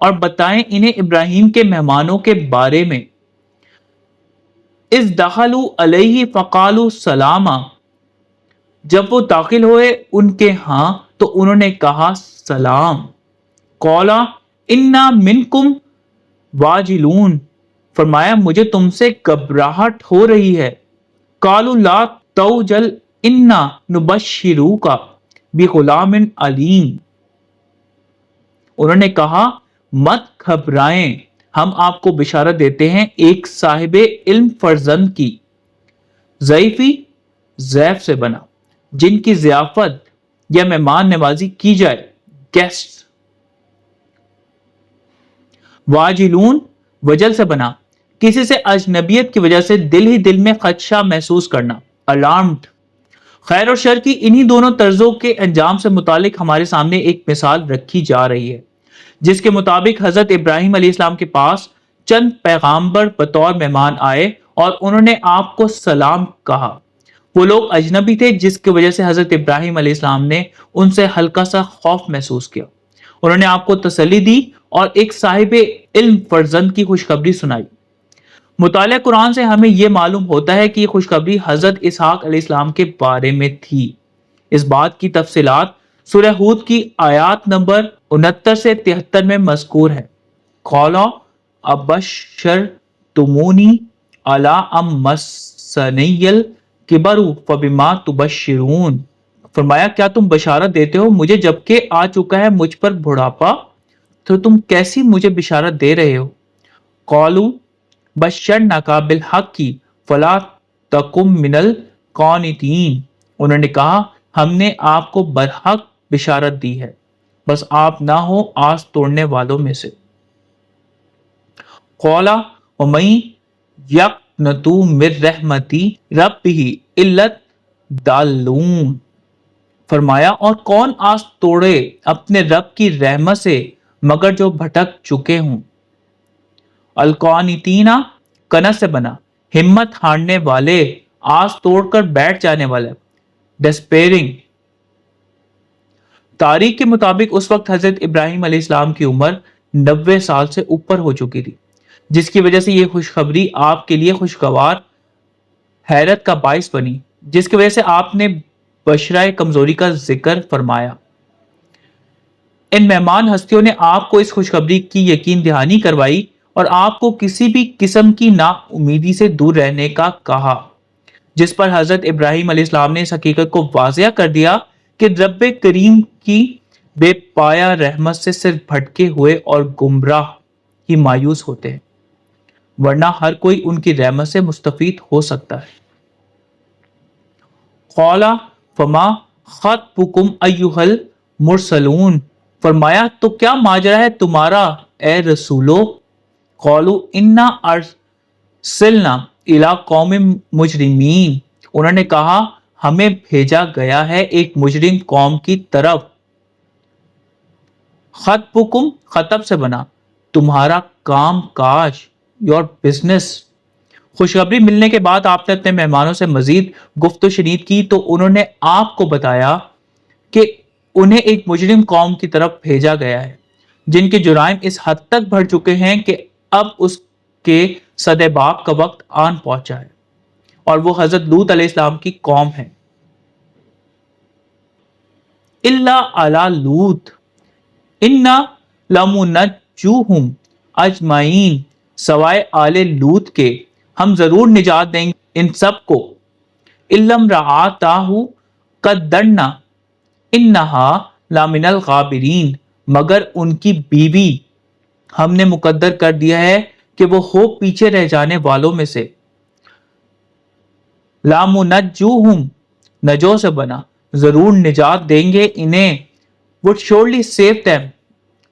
اور بتائیں انہیں ابراہیم کے مہمانوں کے بارے میں. اذ دخلوا علیہ فقالوا سلاما، جب وہ داخل ہوئے ان کے ہاں تو انہوں نے کہا سلام. قولا انا منکم واجلون، فرمایا مجھے تم سے گھبراہٹ ہو رہی ہے. قالوا لا توجل انا نبشروک بغلام علیم، انہوں نے کہا مت گھبرائیں، ہم آپ کو بشارت دیتے ہیں ایک صاحب علم فرزند کی. ضیفی ضیف سے بنا، جن کی ضیافت یا مہمان نوازی کی جائے، گیسٹ. واجلون وجل سے بنا، کسی سے اجنبیت کی وجہ سے دل ہی دل میں خدشہ محسوس کرنا، الارمڈ. خیر اور شر کی انہی دونوں طرزوں کے انجام سے متعلق ہمارے سامنے ایک مثال رکھی جا رہی ہے، جس کے مطابق حضرت ابراہیم علیہ السلام کے پاس چند پیغامبر بطور مہمان آئے اور انہوں نے آپ کو سلام کہا. وہ لوگ اجنبی تھے، جس کی وجہ سے حضرت ابراہیم علیہ السلام نے ان سے ہلکا سا خوف محسوس کیا. انہوں نے آپ کو تسلی دی اور ایک صاحب علم فرزند کی خوشخبری سنائی. مطالعہ قرآن سے ہمیں یہ معلوم ہوتا ہے کہ یہ خوشخبری حضرت اسحاق علیہ السلام کے بارے میں تھی. اس بات کی تفصیلات سورہ ہود کی آیات نمبر 69 سے 73 میں مذکور ہے. قولا ابشرتمونی علی ام مسنی الکبر فبما تبشرون، فرمایا کیا تم بشارت دیتے ہو مجھے جبکہ آ چکا ہے مجھ پر بڑھاپا، تو تم کیسی مجھے بشارت دے رہے ہو. قالوا بشرناک بالحق فلا تکن من القانتین، انہوں نے کہا ہم نے آپ کو برحق بشارت دی ہے، بس آپ نہ ہو آس توڑنے والوں میں سے. قولا ومن یقنط من رحمت ربہ الا الضالون، فرمایا اور کون آس توڑے اپنے رب کی رحمت سے مگر جو بھٹک چکے ہوں. القانتین کنت سے بنا، ہمت ہارنے والے، آس توڑ کر بیٹھ جانے والے، ڈسپیرنگ. تاریخ کے مطابق اس وقت حضرت ابراہیم علیہ السلام کی عمر 90 سال سے اوپر ہو چکی تھی، جس کی وجہ سے یہ خوشخبری آپ کے لیے خوشگوار حیرت کا باعث بنی، جس کی وجہ سے آپ نے بشرائے کمزوری کا ذکر فرمایا. ان مہمان ہستیوں نے آپ کو اس خوشخبری کی یقین دہانی کروائی اور آپ کو کسی بھی قسم کی نا امیدی سے دور رہنے کا کہا، جس پر حضرت ابراہیم علیہ السلام نے اس حقیقت کو واضح کر دیا کہ رب کریم کی بے پایا رحمت سے صرف بھٹکے ہوئے اور گمراہ ہی مایوس ہوتے ہیں، ورنہ ہر کوئی ان کی رحمت سے مستفید ہو سکتا ہے. قولا فما خطبکم ایھا المرسلون، فرمایا تو کیا ماجرا ہے تمہارا اے رسولو. قالوا انا ارسلنا الی قوم مجرمین، انہوں نے کہا ہمیں بھیجا گیا ہے ایک مجرم قوم کی طرف. خطبکم خطب سے بنا، تمہارا کام کاج، یور بزنس. خوشخبری ملنے کے بعد آپ نے اپنے مہمانوں سے مزید گفت و شنید کی تو انہوں نے آپ کو بتایا کہ انہیں ایک مجرم قوم کی طرف بھیجا گیا ہے، جن کے جرائم اس حد تک بڑھ چکے ہیں کہ اب اس کے سد باپ کا وقت آن پہنچا ہے، اور وہ حضرت لوط علیہ السلام کی قوم ہے. الا علی لوط انا لمنجوہم اجمعین، سوائے آل لوط کے ہم ضرور نجات دیں گے ان سب کو. الا امرأتہ قدرنا انہا لمن الغابرین، مگر ان کی بیوی ہم نے مقدر کر دیا ہے کہ وہ ہو پیچھے رہ جانے والوں میں سے. لامنجوہم نجو سے بنا، ضرور نجات دیں گے انہیں، would surely save them.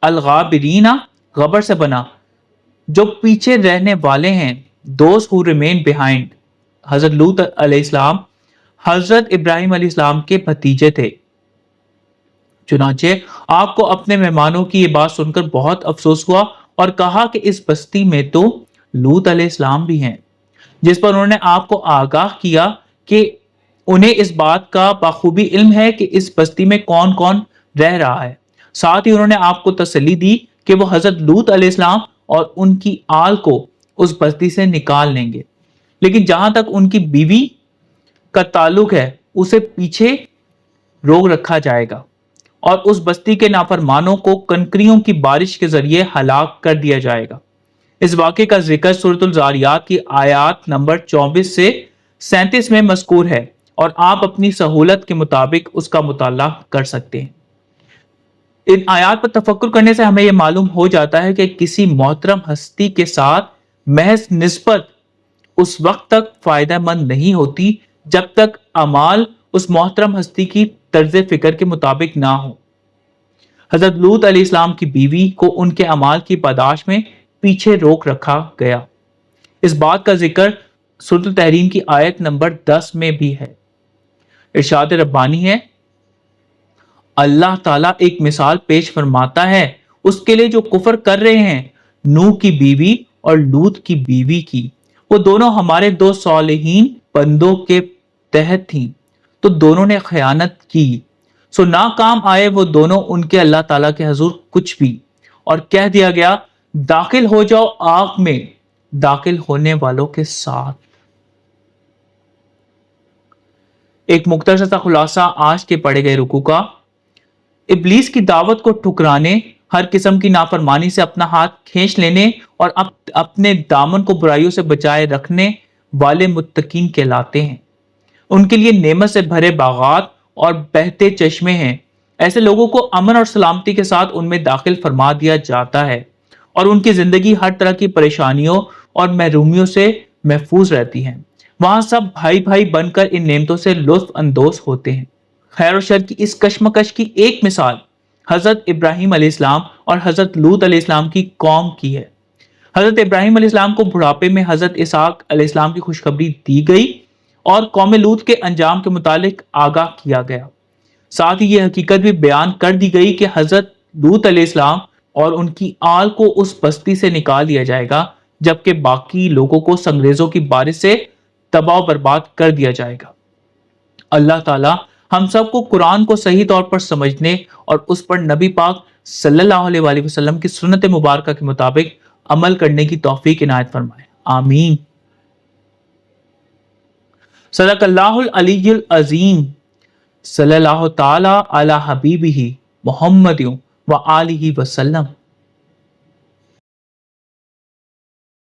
الغابرین غبر سے بنا، جو پیچھے رہنے والے ہیں، those who remain behind. حضرت لوط علیہ السلام حضرت ابراہیم علیہ السلام کے بھتیجے تھے. چنانچہ آپ کو اپنے مہمانوں کی یہ بات سن کر بہت افسوس ہوا اور کہا کہ اس بستی میں تو لوط علیہ السلام بھی ہیں، جس پر انہوں نے آپ کو آگاہ کیا کہ انہیں اس بات کا بخوبی علم ہے کہ اس بستی میں کون کون رہ رہا ہے. ساتھ ہی انہوں نے آپ کو تسلی دی کہ وہ حضرت لوط علیہ السلام اور ان کی آل کو اس بستی سے نکال لیں گے، لیکن جہاں تک ان کی بیوی کا تعلق ہے اسے پیچھے روک رکھا جائے گا اور اس بستی کے نافرمانوں کو کنکریوں کی بارش کے ذریعے ہلاک کر دیا جائے گا۔ اس واقعے کا ذکر سورۃ الذاریات کی آیات نمبر 24 سے 37 میں مذکور ہے، اور آپ اپنی سہولت کے مطابق اس کا مطالعہ کر سکتے ہیں۔ ان آیات پر تفکر کرنے سے ہمیں یہ معلوم ہو جاتا ہے کہ کسی محترم ہستی کے ساتھ محض نسبت اس وقت تک فائدہ مند نہیں ہوتی جب تک اعمال اس محترم ہستی کی طرز فکر کے مطابق نہ ہو۔ حضرت لوط علیہ السلام کی بیوی کو ان کے اعمال کی پاداش میں پیچھے روک رکھا گیا۔ اس بات کا ذکر سورۃ التحریم کی آیت نمبر 10 میں بھی ہے۔ ارشاد ربانی ہے، اللہ تعالیٰ ایک مثال پیش فرماتا ہے اس کے لیے جو کفر کر رہے ہیں نوح کی بیوی اور لوط کی بیوی کی، وہ دونوں ہمارے دو صالحین بندوں کے تحت تھیں تو دونوں نے خیانت کی، سو ناکام آئے وہ دونوں ان کے اللہ تعالیٰ کے حضور کچھ بھی، اور کہہ دیا گیا داخل ہو جاؤ آگ میں داخل ہونے والوں کے ساتھ۔ ایک مختصر سا خلاصہ آج کے پڑھے گئے رکوع کا۔ ابلیس کی دعوت کو ٹھکرانے، ہر قسم کی نافرمانی سے اپنا ہاتھ کھینچ لینے اور اپنے دامن کو برائیوں سے بچائے رکھنے والے متقین کہلاتے ہیں۔ ان کے لیے نعمت سے بھرے باغات اور بہتے چشمے ہیں۔ ایسے لوگوں کو امن اور سلامتی کے ساتھ ان میں داخل فرما دیا جاتا ہے، اور ان کی زندگی ہر طرح کی پریشانیوں اور محرومیوں سے محفوظ رہتی ہے۔ وہاں سب بھائی بھائی بن کر ان نعمتوں سے لطف اندوز ہوتے ہیں۔ خیر و شر کی اس کشمکش کی ایک مثال حضرت ابراہیم علیہ السلام اور حضرت لوط علیہ السلام کی قوم کی ہے۔ حضرت ابراہیم علیہ السلام کو بڑھاپے میں حضرت اسحاق علیہ السلام کی خوشخبری دی گئی اور قوم لوط کے انجام کے متعلق آگاہ کیا گیا۔ ساتھ ہی یہ حقیقت بھی بیان کر دی گئی کہ حضرت لوط علیہ السلام اور ان کی آل کو اس بستی سے نکال دیا جائے گا، جبکہ باقی لوگوں کو سنگریزوں کی بارش سے تباہ و برباد کر دیا جائے گا۔ اللہ تعالیٰ ہم سب کو قرآن کو صحیح طور پر سمجھنے اور اس پر نبی پاک صلی اللہ علیہ وآلہ وسلم کی سنت مبارکہ کے مطابق عمل کرنے کی توفیق عنایت فرمائے، آمین۔ صدق اللہ العلی العظیم۔ صلی اللہ تعالی علی حبیبہ محمد وآلہ وسلم۔